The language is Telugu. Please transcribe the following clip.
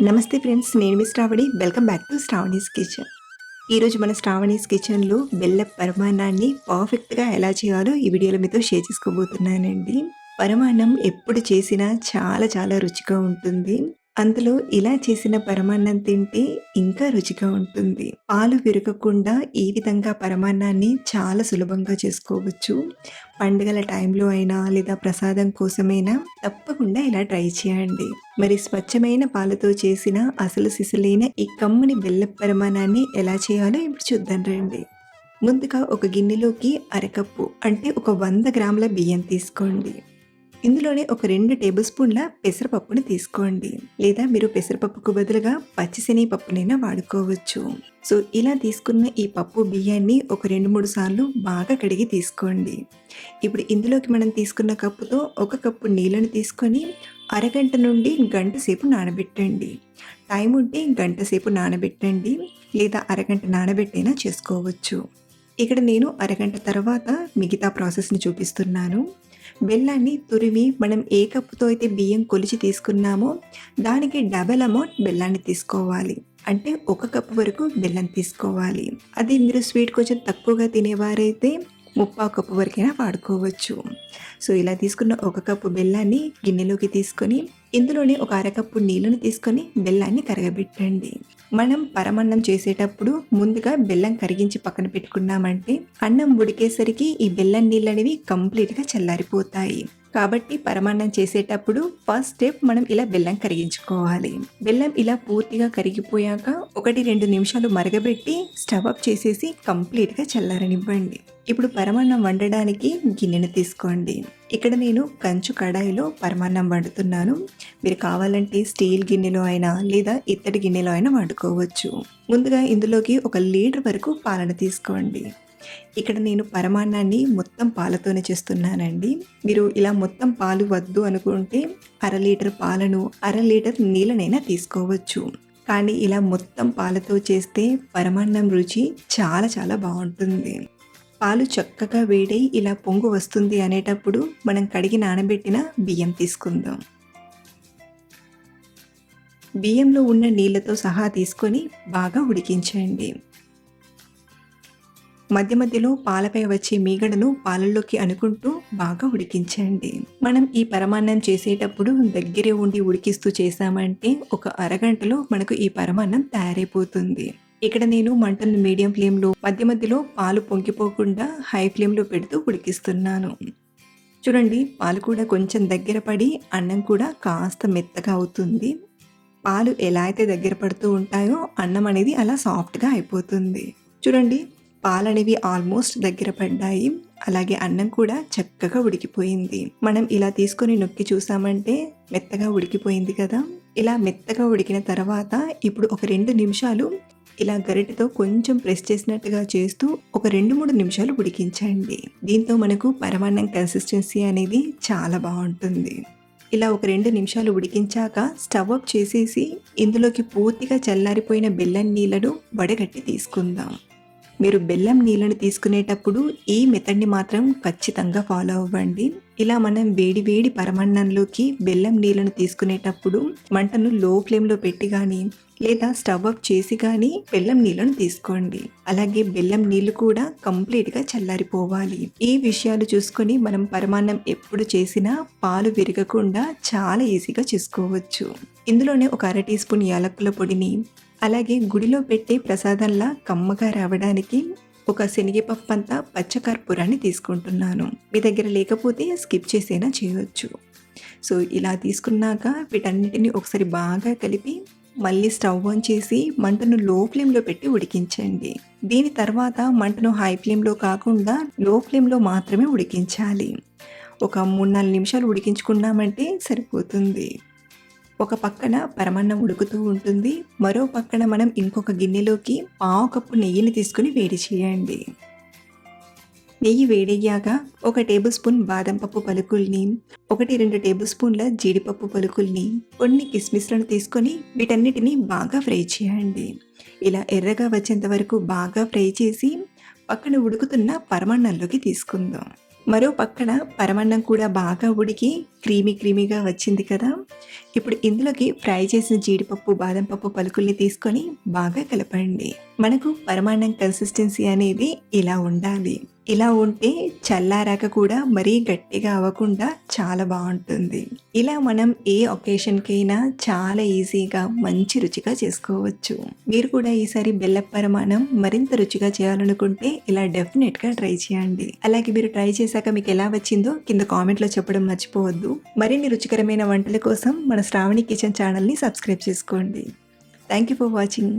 నమస్తే ఫ్రెండ్స్, నేను మీ Sravani. Welcome back to Sravani's kitchen. ఈరోజు మన శ్రావణీస్ కిచెన్లో బెల్ల పరమాన్నాన్ని పర్ఫెక్ట్గా ఎలా చేయాలో ఈ వీడియోలో మీతో షేర్ చేసుకోబోతున్నానండి. పరమాన్నం ఎప్పుడు చేసినా చాలా చాలా రుచిగా ఉంటుంది. అందులో ఇలా చేసిన పరమాన్నం తింటే ఇంకా రుచిగా ఉంటుంది. పాలు విరగకుండా ఈ విధంగా పరమాన్నాన్ని చాలా సులభంగా చేసుకోవచ్చు. పండుగల టైంలో అయినా లేదా ప్రసాదం కోసమైనా తప్పకుండా ఇలా ట్రై చేయండి. మరి స్వచ్ఛమైన పాలతో చేసిన అసలు సిసలైన ఈ కమ్మని బెల్లపు పరమాన్నాన్ని ఎలా చేయాలో ఇప్పుడు చూద్దాం రండి. ముందుగా ఒక గిన్నెలోకి అరకప్పు అంటే ఒక 100 గ్రాముల బియ్యం తీసుకోండి. ఇందులోనే ఒక 2 టేబుల్ స్పూన్ల పెసరపప్పుని తీసుకోండి, లేదా మీరు పెసరపప్పుకు బదులుగా పచ్చిశనగపప్పునైనా వాడుకోవచ్చు. సో ఇలా తీసుకున్న ఈ పప్పు బియ్యాన్ని ఒక 2-3 సార్లు బాగా కడిగి తీసుకోండి. ఇప్పుడు ఇందులోకి మనం తీసుకున్న కప్పుతో 1 కప్పు నీళ్ళని తీసుకొని అరగంట నుండి గంట సేపు నానబెట్టండి. టైం ఉంటే గంట సేపు నానబెట్టండి, లేదా అరగంట నానబెట్టైనా చేసుకోవచ్చు. ఇక్కడ నేను అరగంట తర్వాత మిగతా ప్రాసెస్ని చూపిస్తున్నాను. బెల్లాన్ని తురిమి మనం ఏ కప్పుతో అయితే బియ్యం కొలిచి తీసుకున్నామో దానికి డబల్ అమౌంట్ బెల్లాన్ని తీసుకోవాలి. అంటే 1 కప్పు వరకు బెల్లం తీసుకోవాలి. అది మీరు స్వీట్ కొంచెం తక్కువగా తినేవారైతే 3/4 కప్పు వరకైనా వాడుకోవచ్చు. సో ఇలా తీసుకున్న 1 కప్పు బెల్లాన్ని గిన్నెలోకి తీసుకొని ఇందులోనే ఒక అరకప్పు నీళ్ళను తీసుకొని బెల్లాన్ని కరగబెట్టండి. మనం పరమన్నం చేసేటప్పుడు ముందుగా బెల్లం కరిగించి పక్కన పెట్టుకున్నామంటే అన్నం ఉడికేసరికి ఈ బెల్లం నీళ్ళు అనేవి కంప్లీట్గా చల్లారిపోతాయి. కాబట్టి పరమాన్నం చేసేటప్పుడు ఫస్ట్ స్టెప్ మనం ఇలా బెల్లం కరిగించుకోవాలి. బెల్లం ఇలా పూర్తిగా కరిగిపోయాక 1-2 నిమిషాలు మరగబెట్టి స్టవ్ ఆఫ్ చేసేసి కంప్లీట్గా చల్లారనివ్వండి. ఇప్పుడు పరమాన్నం వండడానికి గిన్నెను తీసుకోండి. ఇక్కడ నేను కంచు కడాయిలో పరమాన్నం వండుతున్నాను. మీరు కావాలంటే స్టీల్ గిన్నెలో అయినా లేదా ఇత్తడి గిన్నెలో అయినా వండుకోవచ్చు. ముందుగా ఇందులోకి 1 లీటర్ వరకు పాలను తీసుకోండి. ఇక్కడ నేను పరమాన్నాన్ని మొత్తం పాలతోనే చేస్తున్నానండి. మీరు ఇలా మొత్తం పాలు వద్దు అనుకుంటే 1/2 లీటర్ పాలను 1/2 లీటర్ నీళ్ళనైనా తీసుకోవచ్చు. కానీ ఇలా మొత్తం పాలతో చేస్తే పరమాన్నం రుచి చాలా చాలా బాగుంటుంది. పాలు చక్కగా వేడై ఇలా పొంగు వస్తుంది అనేటప్పుడు మనం కడిగి నానబెట్టిన బియ్యం తీసుకుందాం. బియ్యంలో ఉన్న నీళ్ళతో సహా తీసుకొని బాగా ఉడికించండి. మధ్య మధ్యలో పాలపై వచ్చే మీగడను పాలల్లోకి అనుకుంటూ బాగా ఉడికించండి. మనం ఈ పరమాన్నం చేసేటప్పుడు దగ్గరే ఉండి ఉడికిస్తూ చేసామంటే ఒక అరగంటలో మనకు ఈ పరమాన్నం తయారైపోతుంది. ఇక్కడ నేను మంటను మీడియం ఫ్లేమ్లో మధ్య మధ్యలో పాలు పొంగిపోకుండా హై ఫ్లేమ్లో పెడుతూ ఉడికిస్తున్నాను. చూడండి, పాలు కూడా కొంచెం దగ్గర పడి అన్నం కూడా కాస్త మెత్తగా అవుతుంది. పాలు ఎలా అయితే దగ్గర పడుతూ ఉంటాయో అన్నం అనేది అలా సాఫ్ట్గా అయిపోతుంది. చూడండి, పాలు అనేవి ఆల్మోస్ట్ దగ్గర పడ్డాయి. అలాగే అన్నం కూడా చక్కగా ఉడికిపోయింది. మనం ఇలా తీసుకొని నొక్కి చూసామంటే మెత్తగా ఉడికిపోయింది కదా. ఇలా మెత్తగా ఉడికిన తర్వాత ఇప్పుడు ఒక 2 నిమిషాలు ఇలా గరిటెతో కొంచెం ప్రెస్ చేసినట్టుగా చేస్తూ ఒక 2-3 నిమిషాలు ఉడికించండి. దీంతో మనకు పరమాన్నం కన్సిస్టెన్సీ అనేది చాలా బాగుంటుంది. ఇలా ఒక 2 నిమిషాలు ఉడికించాక స్టవ్ ఆఫ్ చేసేసి ఇందులోకి పూర్తిగా చల్లారిపోయిన బెల్లం నీళ్ళను వడగట్టి తీసుకుందాం. మీరు బెల్లం నీళ్ళను తీసుకునేటప్పుడు ఈ మెథడ్ని మాత్రం ఖచ్చితంగా ఫాలో అవ్వండి. ఇలా మనం వేడి వేడి పరమాన్నంలోకి బెల్లం నీళ్ళను తీసుకునేటప్పుడు మంటను లో ఫ్లేమ్లో పెట్టి కానీ లేదా స్టవ్ ఆఫ్ చేసి కానీ బెల్లం నీళ్ళను తీసుకోండి. అలాగే బెల్లం నీళ్ళు కూడా కంప్లీట్గా చల్లారిపోవాలి. ఈ విషయాలు చూసుకొని మనం పరమాన్నం ఎప్పుడు చేసినా పాలు విరగకుండా చాలా ఈజీగా చేసుకోవచ్చు. ఇందులోనే ఒక 1/2 టీ స్పూన్ యాలకుల పొడిని, అలాగే గుడిలో పెట్టే ప్రసాదంలా కమ్మగా రావడానికి ఒక శనగపప్పు అంతా పచ్చకర్పూరాన్ని తీసుకుంటున్నాను. మీ దగ్గర లేకపోతే స్కిప్ చేసైనా చేయవచ్చు. సో ఇలా తీసుకున్నాక వీటన్నిటిని ఒకసారి బాగా కలిపి మళ్ళీ స్టవ్ ఆన్ చేసి మంటను లో ఫ్లేమ్లో పెట్టి ఉడికించండి. దీని తర్వాత మంటను హై ఫ్లేమ్లో కాకుండా లో ఫ్లేమ్లో మాత్రమే ఉడికించాలి. ఒక 3-4 నిమిషాలు ఉడికించుకున్నామంటే సరిపోతుంది. ఒక పక్కన పరమాన్నం ఉడుకుతూ ఉంటుంది, మరో పక్కన మనం ఇంకొక గిన్నెలోకి 1/2 కప్పు నెయ్యిని తీసుకుని వేడి చేయండి. నెయ్యి వేడయ్యాక 1 టేబుల్ స్పూన్ బాదం పప్పు పలుకుల్ని, 1-2 టేబుల్ స్పూన్ల జీడిపప్పు పలుకుల్ని, కొన్ని కిస్మిస్లను తీసుకొని వీటన్నిటిని బాగా ఫ్రై చేయండి. ఇలా ఎర్రగా వచ్చేంత వరకు బాగా ఫ్రై చేసి పక్కన ఉడుకుతున్న పరమాన్నంలోకి తీసుకుందాం. మరో పక్కన పరమాన్నం కూడా బాగా ఉడికి క్రీమీగా వచ్చింది కదా! ఇప్పుడు ఇందులోకి ఫ్రై చేసిన జీడిపప్పు, బాదం పప్పు పలుకుల్ని తీసుకొని బాగా కలపండి. మనకు పరమాన్నం కన్సిస్టెన్సీ అనేది ఇలా ఉండాలి. ఇలా ఉంటే చల్లారాక కూడా మరీ గట్టిగా అవ్వకుండా చాలా బావుంటుంది. ఇలా మనం ఏ ఒకేషన్‌కైనా చాలా ఈజీగా మంచి రుచిగా చేసుకోవచ్చు. మీరు కూడా ఈసారి బెల్లపు పరమాన్నం మరింత రుచిగా చేయాలనుకుంటే ఇలా డెఫినెట్‌గా ట్రై చేయండి. అలాగే మీరు ట్రై చేశాక మీకు ఎలా వచ్చిందో కింద కామెంట్‌లో చెప్పడం మర్చిపోవద్దు. మరిన్ని రుచికరమైన వంటల కోసం మన శ్రావణి కిచెన్ ఛానల్‌ని సబ్స్క్రైబ్ చేసుకోండి. Thank you for watching.